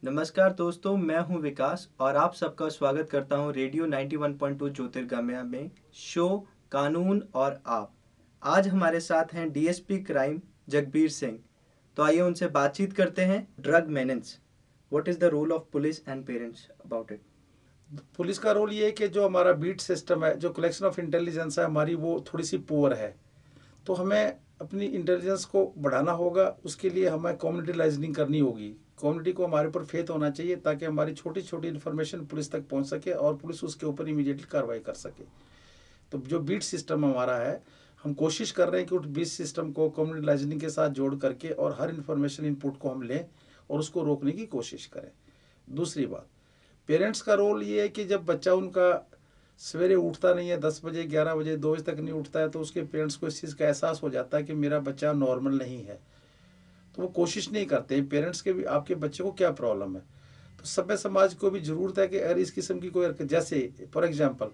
नमस्कार दोस्तों, मैं हूं विकास और आप सबका स्वागत करता हूं रेडियो 91.2 ज्योतिर्गमय में शो कानून और आप। आज हमारे साथ हैं डीएसपी क्राइम जगबीर सिंह। तो आइए उनसे बातचीत करते हैं। Drug menace, what is the role of police and parents about it. Police का रोल ये है कि जो हमारा बीट सिस्टम है, जो कलेक्शन ऑफ इंटेलिजेंस है हमारी, वो थोड़ी सी पुअर है। तो हमें अपनी इंटेलिजेंस को बढ़ाना होगा। उसके लिए हमें कम्युनिटी लाइजनिंग करनी होगी। कम्युनिटी को हमारे ऊपर फेथ होना चाहिए ताकि हमारी छोटी छोटी इन्फॉर्मेशन पुलिस तक पहुंच सके और पुलिस उसके ऊपर इमीडिएटली कार्रवाई कर सके। तो जो बीट सिस्टम हमारा है, हम कोशिश कर रहे हैं कि उस बीट सिस्टम को कम्युनिटी लाइजनिंग के साथ जोड़ करके और हर इन्फॉर्मेशन इनपुट को हम लें और उसको रोकने की कोशिश करें। दूसरी बात, पेरेंट्स का रोल ये है कि जब बच्चा उनका सवेरे उठता नहीं है, 10 बजे 11 बजे 2 बजे तक नहीं उठता है, तो उसके पेरेंट्स को इस चीज़ का एहसास हो जाता है कि मेरा बच्चा नॉर्मल नहीं है। तो वो कोशिश नहीं करते हैं पेरेंट्स के भी, आपके बच्चे को क्या प्रॉब्लम है। तो सभ्य समाज को भी ज़रूरत है कि अगर इस किस्म की कोई, जैसे फॉर एग्जांपल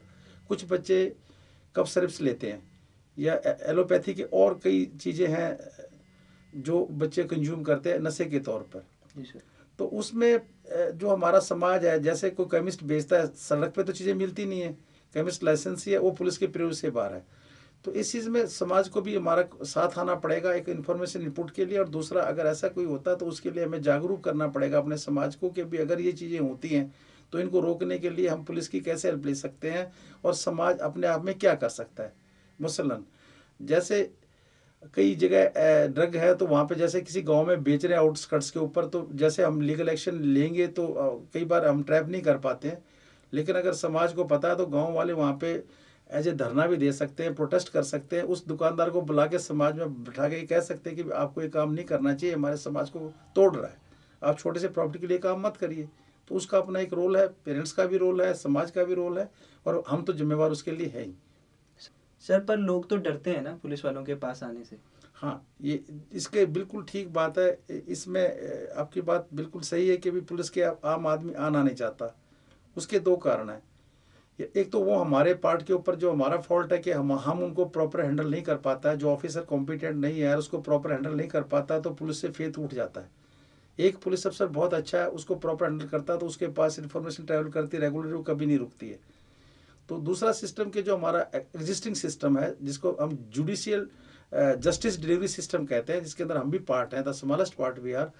कुछ बच्चे कफ सिरप्स लेते हैं या एलोपैथी की और कई चीज़ें हैं जो बच्चे कंज्यूम करते हैं नशे के तौर पर। जी सर। तो उसमें जो हमारा समाज है, जैसे कोई केमिस्ट बेचता है, सड़क पे तो चीज़ें मिलती नहीं है, केमिस्ट लाइसेंस ही है, वो पुलिस के प्रयोग से बाहर है। तो इस चीज़ में समाज को भी हमारा साथ आना पड़ेगा एक इन्फॉर्मेशन इनपुट के लिए। और दूसरा, अगर ऐसा कोई होता है तो उसके लिए हमें जागरूक करना पड़ेगा अपने समाज को कि भी अगर ये चीज़ें होती हैं तो इनको रोकने के लिए हम पुलिस की कैसे हेल्प ले सकते हैं और समाज अपने आप में क्या कर सकता है। मसलन जैसे कई जगह ड्रग है, तो वहाँ पे जैसे किसी गांव में बेच रहे हैं आउटस्कर्ट्स के ऊपर, तो जैसे हम लीगल एक्शन लेंगे तो कई बार हम ट्रैप नहीं कर पाते हैं। लेकिन अगर समाज को पता है तो गांव वाले वहाँ पे एज ए धरना भी दे सकते हैं, प्रोटेस्ट कर सकते हैं, उस दुकानदार को बुला के समाज में बिठा के कह सकते हैं कि आपको ये काम नहीं करना चाहिए, हमारे समाज को तोड़ रहा है, आप छोटे से प्रॉपर्टी के लिए काम मत करिए। तो उसका अपना एक रोल है, पेरेंट्स का भी रोल है, समाज का भी रोल है, और हम तो जिम्मेवार उसके लिए है ही। सर, पर लोग तो डरते हैं ना पुलिस वालों के पास आने से। हाँ, ये इसके बिल्कुल ठीक बात है। इसमें आपकी बात बिल्कुल सही है कि भी पुलिस के आम आदमी आना नहीं चाहता। उसके दो कारण हैं। एक तो वो हमारे पार्ट के ऊपर जो हमारा फॉल्ट है कि हम उनको प्रॉपर हैंडल नहीं कर पाता है। जो ऑफिसर कॉम्पिटेंट नहीं है, उसको प्रॉपर हैंडल नहीं कर पाता, तो पुलिस से फेथ उठ जाता है। एक पुलिस अफसर बहुत अच्छा है, उसको प्रॉपर हैंडल करता है, तो उसके पास इन्फॉर्मेशन ट्रैवल करती है रेगुलरली, वो कभी नहीं रुकती है। तो दूसरा सिस्टम के जो हमारा एग्जिस्टिंग सिस्टम है, जिसको हम जुडिशियल जस्टिस डिलीवरी सिस्टम कहते हैं, जिसके अंदर हम भी पार्ट हैं, the smallest part we are,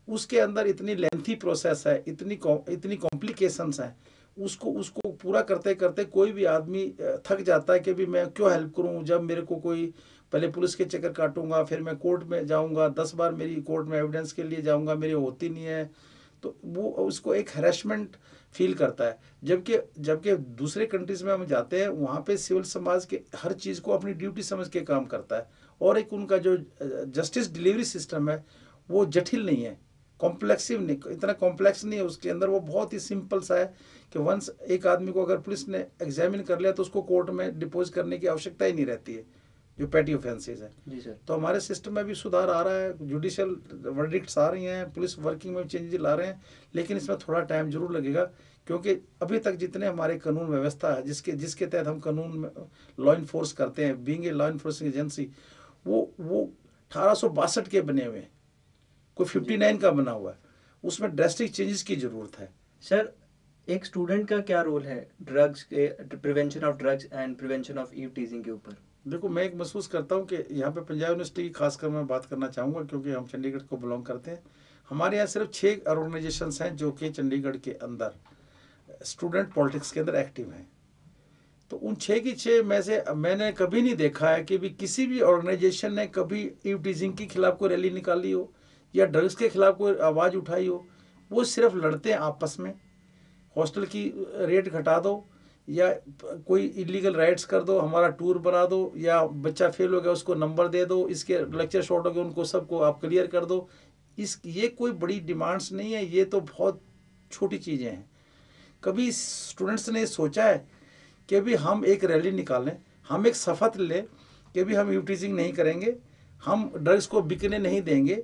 उसके अंदर इतनी लेंथी प्रोसेस है, इतनी कॉम्प्लिकेशंस हैं। उसको उसको पूरा करते करते कोई भी आदमी थक जाता है कि भी मैं क्यों हेल्प करूं, जब मेरे को कोई पहले पुलिस के चक्कर काटूंगा, फिर मैं कोर्ट में जाऊंगा, 10 बार मेरी कोर्ट में एविडेंस के लिए जाऊंगा, मेरी होती नहीं है। तो वो उसको एक हैरेसमेंट फील करता है। जबकि जबकि दूसरे कंट्रीज में हम जाते हैं, वहाँ पे सिविल समाज के हर चीज़ को अपनी ड्यूटी समझ के काम करता है। और एक उनका जो जस्टिस डिलीवरी सिस्टम है, वो जटिल नहीं है, कॉम्प्लेक्सिव नहीं, इतना कॉम्प्लेक्स नहीं है उसके अंदर। वो बहुत ही सिंपल सा है कि वंस एक आदमी को अगर पुलिस ने एग्जामिन कर लिया तो उसको कोर्ट में डिपोज करने की आवश्यकता ही नहीं रहती है, जो पैटी ऑफेंसेज है। जी सर। तो हमारे सिस्टम में भी सुधार आ रहा है, जुडिशियल वर्डिक्ट्स आ रही हैं, पुलिस वर्किंग में चेंजेस ला रहे हैं। लेकिन इसमें थोड़ा टाइम जरूर लगेगा, क्योंकि अभी तक जितने हमारे कानून व्यवस्था है, जिसके जिसके तहत हम कानून में लॉ इन्फोर्स करते हैं, being a law enforcing agency, वो 1862 के बने हुए हैं, कोई जी 59 का बना हुआ है। उसमें ड्रेस्टिक चेंजेस की ज़रूरत है। सर, एक स्टूडेंट का क्या रोल है ड्रग्स के prevention of drugs and prevention of eve teasing के ऊपर। देखो, मैं एक महसूस करता हूँ कि यहाँ पे पंजाब यूनिवर्सिटी की खासकर मैं बात करना चाहूँगा, क्योंकि हम चंडीगढ़ को बिलोंग करते हैं। हमारे यहाँ सिर्फ 6 ऑर्गेनाइजेशंस हैं जो कि चंडीगढ़ के अंदर स्टूडेंट पॉलिटिक्स के अंदर एक्टिव हैं। तो उन 6 की 6 में से मैंने कभी नहीं देखा है कि भी किसी भी ऑर्गेनाइजेशन ने कभी ईव टीजिंग के खिलाफ कोई रैली निकाली हो या ड्रग्स के खिलाफ कोई आवाज़ उठाई हो। वो सिर्फ लड़ते हैं आपस में, हॉस्टल की रेट घटा दो, या कोई इलीगल राइट्स कर दो, हमारा टूर बना दो, या बच्चा फेल हो गया उसको नंबर दे दो, इसके लेक्चर शॉर्ट हो गए उनको सबको आप क्लियर कर दो। ये कोई बड़ी डिमांड्स नहीं है, ये तो बहुत छोटी चीज़ें हैं। कभी स्टूडेंट्स ने सोचा है कि भी हम एक रैली निकालें, हम एक शपथ लें कि भी हम यूटीजिंग नहीं करेंगे, हम ड्रग्स को बिकने नहीं देंगे।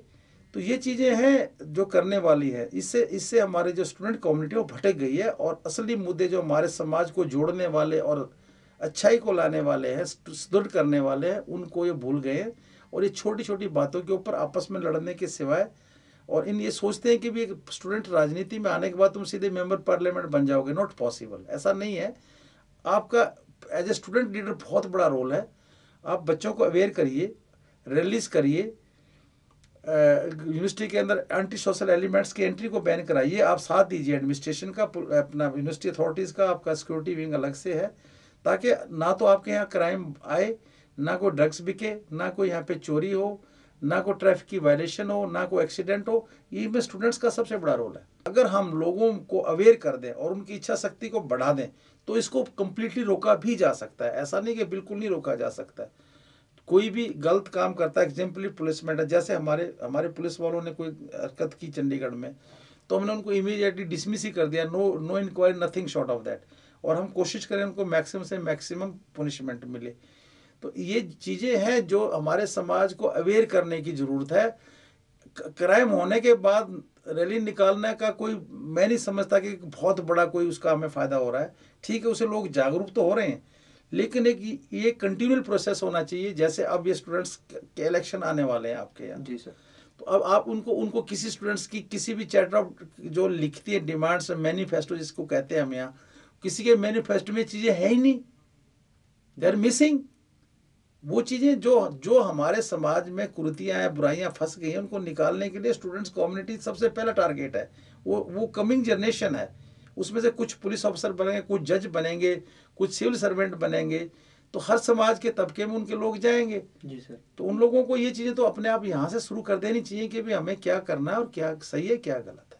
तो ये चीज़ें हैं जो करने वाली है। इससे इससे हमारे जो स्टूडेंट कम्युनिटी वो भटक गई है, और असली मुद्दे जो हमारे समाज को जोड़ने वाले और अच्छाई को लाने वाले हैं, सुदृढ़ करने वाले हैं, उनको ये भूल गए हैं। और ये छोटी छोटी बातों के ऊपर आपस में लड़ने के सिवाय और इन ये सोचते हैं कि भी एक स्टूडेंट राजनीति में आने के बाद तुम सीधे मेंबर पार्लियामेंट बन जाओगे। नॉट पॉसिबल, ऐसा नहीं है। आपका एज ए स्टूडेंट लीडर बहुत बड़ा रोल है। आप बच्चों को अवेयर करिए, रैलीज करिए, यूनिवर्सिटी के अंदर एंटी सोशल एलिमेंट्स की एंट्री को बैन कराइए, आप साथ दीजिए एडमिनिस्ट्रेशन का, अपना यूनिवर्सिटी अथॉरिटीज़ का, आपका सिक्योरिटी विंग अलग से है, ताकि ना तो आपके यहाँ क्राइम आए, ना कोई ड्रग्स बिके, ना कोई यहाँ पे चोरी हो, ना कोई ट्रैफिक की वायलेशन हो, ना कोई एक्सीडेंट हो। ये में स्टूडेंट्स का सबसे बड़ा रोल है। अगर हम लोगों को अवेयर कर दें और उनकी इच्छा शक्ति को बढ़ा दें तो इसको कम्प्लीटली रोका भी जा सकता है। ऐसा नहीं कि बिल्कुल नहीं रोका जा सकता है। कोई भी गलत काम करता है, एग्जाम्पली पुलिसमैन है, जैसे हमारे पुलिस वालों ने कोई हरकत की चंडीगढ़ में, तो हमने उनको इमीडिएटली डिसमिस ही कर दिया, no inquiry, nothing short of that. और हम कोशिश करें उनको मैक्सिमम से मैक्सिमम पनिशमेंट मिले। तो ये चीज़ें हैं जो हमारे समाज को अवेयर करने की ज़रूरत है। क्राइम होने के बाद रैली निकालने का कोई, मैं नहीं समझता कि बहुत बड़ा कोई उसका हमें फ़ायदा हो रहा है। ठीक है, उसे लोग जागरूक तो हो रहे हैं, लेकिन एक ये कंटिन्यूअल प्रोसेस होना चाहिए। जैसे अब ये स्टूडेंट्स के इलेक्शन आने वाले हैं आपके यहाँ, जी सर, तो अब आप उनको किसी स्टूडेंट्स की किसी भी चैटर ऑफ जो लिखती है डिमांड्स, मैनिफेस्टो जिसको कहते हैं हम यहाँ, किसी के मैनिफेस्टो में चीज़ें है ही नहीं, दे आर मिसिंग। वो चीज़ें जो हमारे समाज में कुरीतियाँ हैं, बुराइयाँ फंस गई हैं, उनको निकालने के लिए स्टूडेंट्स कम्युनिटी सबसे पहला टारगेट है। वो कमिंग जनरेशन है, उसमें से कुछ पुलिस ऑफिसर बनेंगे, कुछ जज बनेंगे, कुछ सिविल सर्वेंट बनेंगे, तो हर समाज के तबके में उनके लोग जाएंगे। जी सर। तो उन लोगों को ये चीज़ें तो अपने आप यहाँ से शुरू कर देनी चाहिए कि भी हमें क्या करना है और क्या सही है क्या गलत है।